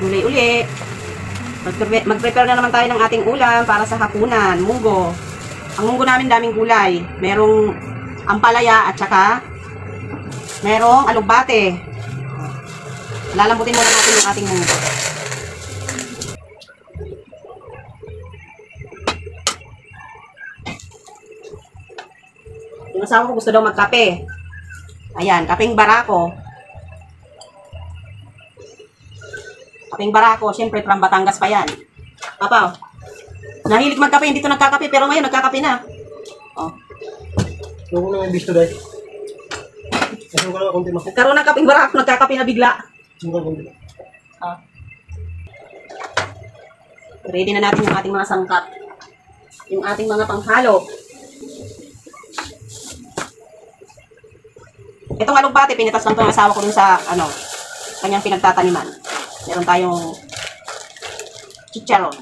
Uli-uli. Mag-prepare na naman tayo ng ating ulam para sa hapunan. Munggo. Ang munggo namin daming gulay. Merong ampalaya at saka merong alugbate. Lalambutin muna natin yung ating munggo. Yung asawa ko gusto daw magkape. Ayan, kapeng barako. Kapeng barako, syempre from Batangas pa yan. Papa, nahilig magkape, hindi to nagkakape, pero ngayon nagkakape na. Oh. Huwag na yung bisto dahil. Nagkaroon ng kapeng barako, nagkakape na bigla. Oh. Ready na natin yung ating mga sangkap. Yung ating mga panghalo. Itong alugbate, pinitas lang itong asawa ko dun sa, kanyang pinagtataniman. Meron tayong chicharon.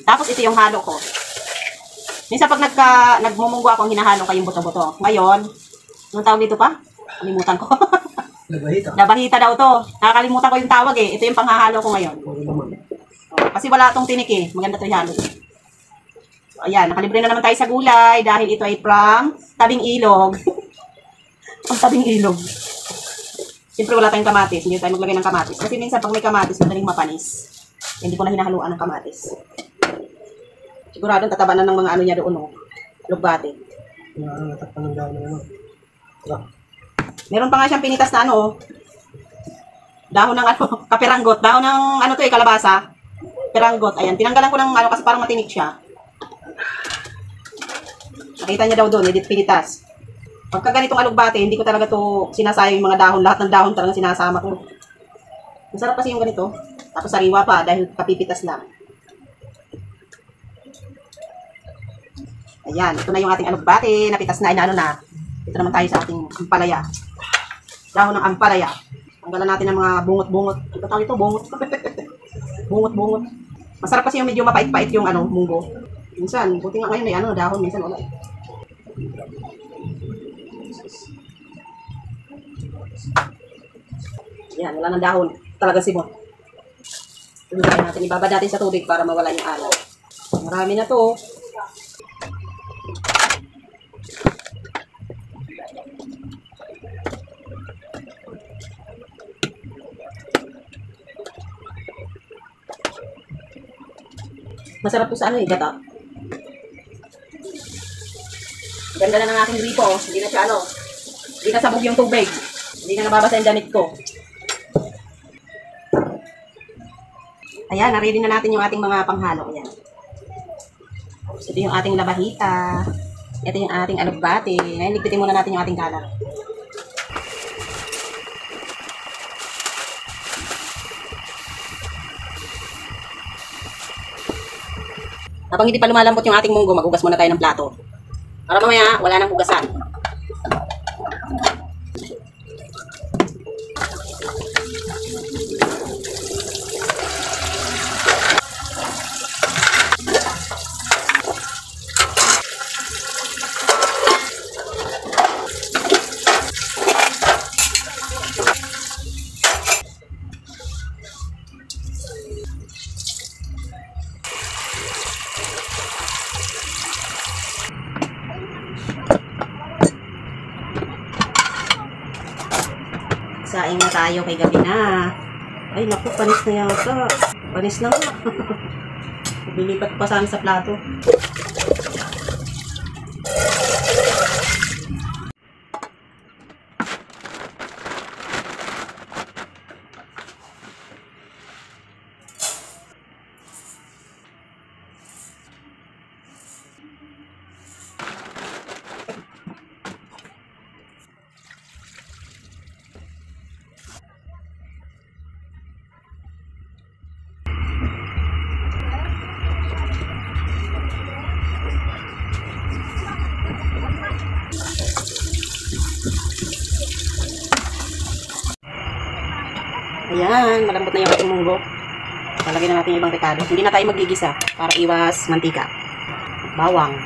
Tapos ito yung halo ko. Minsan pag nagmumunggo ako, hinahalo ko yung buto-buto. Ngayon, anong tawag dito pa? Kalimutan ko. Labahita daw to. Nakakalimutan ko yung tawag eh. Ito yung panghahalo ko ngayon. Kasi wala tong tinik eh. Maganda to ihalo. So, ayan, nakalibre na naman tayo sa gulay dahil ito ay from Tabing Ilog. Ang Tabing Ilog. Siyempre wala tayong kamatis, hindi tayo maglagay ng kamatis. Kasi minsan pag may kamatis, madaling mapanis. Hindi ko na hinahaluan ng kamatis. Sigurado tataba na ng mga ano niya doon, lugbate. Meron pa nga siyang pinitas na dahon ng kapiranggot. Dahon ng kalabasa. Piranggot. Ayan, tinanggalan ko ng kasi parang matinik siya. Nakita niya daw doon, edit pinitas. Pagka ganitong alugbate, hindi ko talaga to sinasayang yung mga dahon. Lahat ng dahon talaga sinasama ko. Masarap kasi yung ganito. Tapos sariwa pa dahil kapipitas lang. Ayan, ito na yung ating alugbate. Napitas na, na. Ito naman tayo sa ating ampalaya. Dahon ng ampalaya. Tanggalan natin ng mga bungot-bungot. Ito tawag ito, bungot. Bungot-bungot. Masarap kasi yung medyo mapait-pait yung munggo. Minsan, buti nga ngayon may dahon. Minsan wala. Yan, wala ng dahon. Talaga sibon. Tuluyan natin. Ibabad natin sa tubig para mawala yung alat. Marami na to. Masarap po sa gata. Ganda na ng aking gripo. Hindi na siya hindi na sabog yung tubig. Hindi na nababasa yung damit ko. Ayan, na-ready na natin yung ating mga panghalo. Ayan. Ito yung ating labahita. Ito yung ating alugbate. Ngayon, ligpitin muna natin yung ating kalat. Habang hindi pa lumalambot yung ating munggo, maghugas muna tayo ng plato. Para mamaya, wala nang hugasan. Saing na tayo kay gabi na. Ay, naku, panis na yata. Panis na nga. Bilipat pa sa amin sa plato. Ayan, malambot na yung ating munggo. Lalagyan na natin yung ibang rekado. Hindi na tayo magigisa para iwas mantika. Bawang,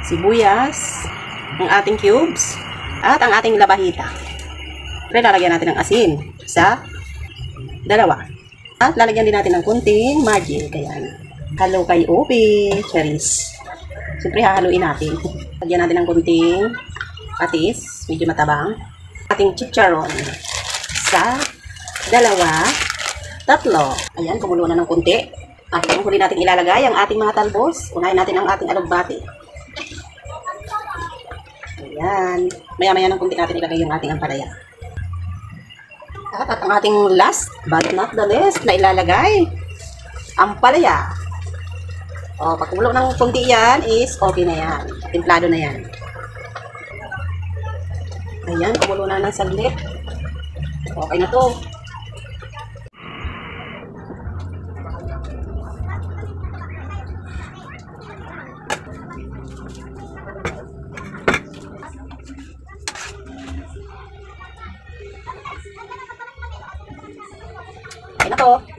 sibuyas, ang ating cubes, at ang ating labahita. Siyempre, lalagyan natin ng asin sa 2. At lalagyan din natin ng kunting magic. Ayan. Halo kay ube, cherries. Siyempre, hahaluin natin. Lagyan natin ng kunting patis, medyo matabang. Ating chicharon sa 2, 3. Ayan, kumulo na ng kunti. At yung huli natin ilalagay ang ating mga talbos. Unahin natin ang ating alugbati. Ayan. Maya-maya ng kunti natin ilagay yung ating ampalaya. At ang ating last but not the least na ilalagay, ampalaya. O, pag kumulo ng kunti yan is okay na yan. Timplado na yan. Ayan, kumulo na ng saglit. Okay na to. Okay na to.